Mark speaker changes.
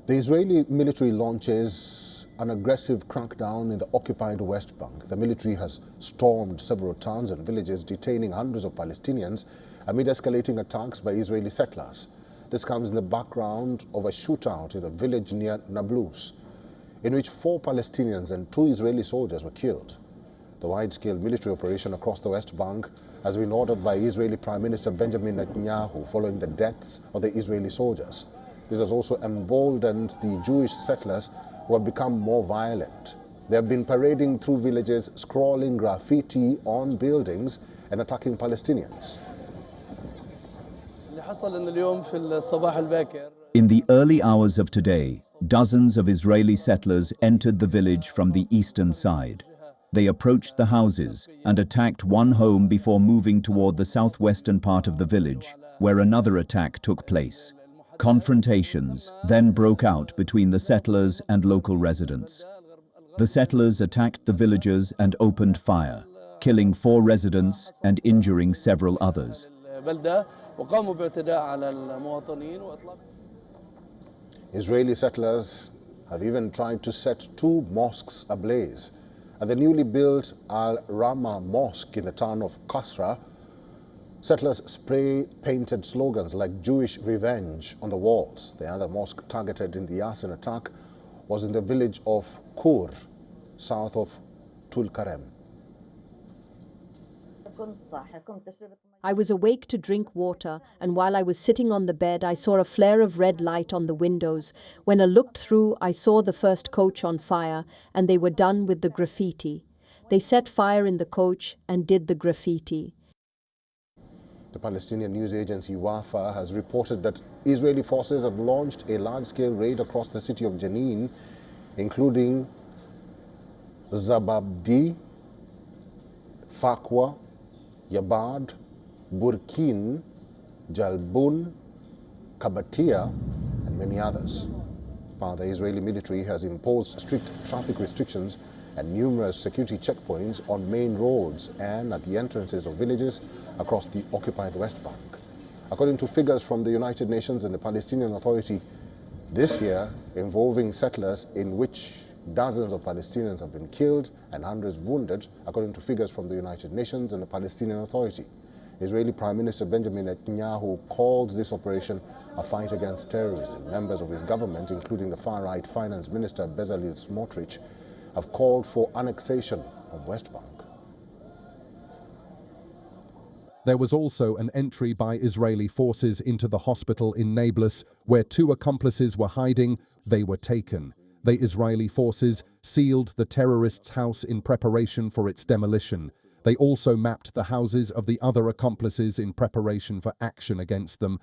Speaker 1: The Israeli military launches an aggressive crackdown in the occupied West Bank. The military has stormed several towns and villages, detaining hundreds of Palestinians amid escalating attacks by Israeli settlers. This comes in the background of a shootout in a village near Nablus, in which 4 Palestinians and 2 Israeli soldiers were killed. The wide-scale military operation across the West Bank has been ordered by Israeli Prime Minister Benjamin Netanyahu following the deaths of the Israeli soldiers. This has also emboldened the Jewish settlers, who have become more violent. They have been parading through villages, scrawling graffiti on buildings and attacking Palestinians.
Speaker 2: In the early hours of today, dozens of Israeli settlers entered the village from the eastern side. They approached the houses and attacked one home before moving toward the southwestern part of the village, where another attack took place. Confrontations then broke out between the settlers and local residents. The settlers attacked the villagers and opened fire, killing 4 residents and injuring several others.
Speaker 1: Israeli settlers have even tried to set 2 mosques ablaze. At the newly built Al-Rama Mosque in the town of Kasra, settlers spray-painted slogans like Jewish revenge on the walls. The other mosque targeted in the arson attack was in the village of Kur, south of Tulkarem.
Speaker 3: I was awake to drink water, and while I was sitting on the bed, I saw a flare of red light on the windows. When I looked through, I saw the first coach on fire, and they were done with the graffiti. They set fire in the coach and did the graffiti.
Speaker 1: The Palestinian news agency Wafa has reported that Israeli forces have launched a large-scale raid across the city of Jenin, including Zababdi, Fakwa, Yabad, Burkin, Jalbun, Kabatia, and many others. While the Israeli military has imposed strict traffic restrictions and numerous security checkpoints on main roads and at the entrances of villages across the occupied West Bank. According to figures from the United Nations and the Palestinian Authority, this year involving settlers, in which dozens of Palestinians have been killed and hundreds wounded, according to figures from the United Nations and the Palestinian Authority. Israeli Prime Minister Benjamin Netanyahu called this operation a fight against terrorism. Members of his government, including the far-right Finance Minister Bezalel Smotrich, have called for annexation of West Bank.
Speaker 4: There was also an entry by Israeli forces into the hospital in Nablus, where 2 accomplices were hiding. They were taken. The Israeli forces sealed the terrorists' house in preparation for its demolition. They also mapped the houses of the other accomplices in preparation for action against them.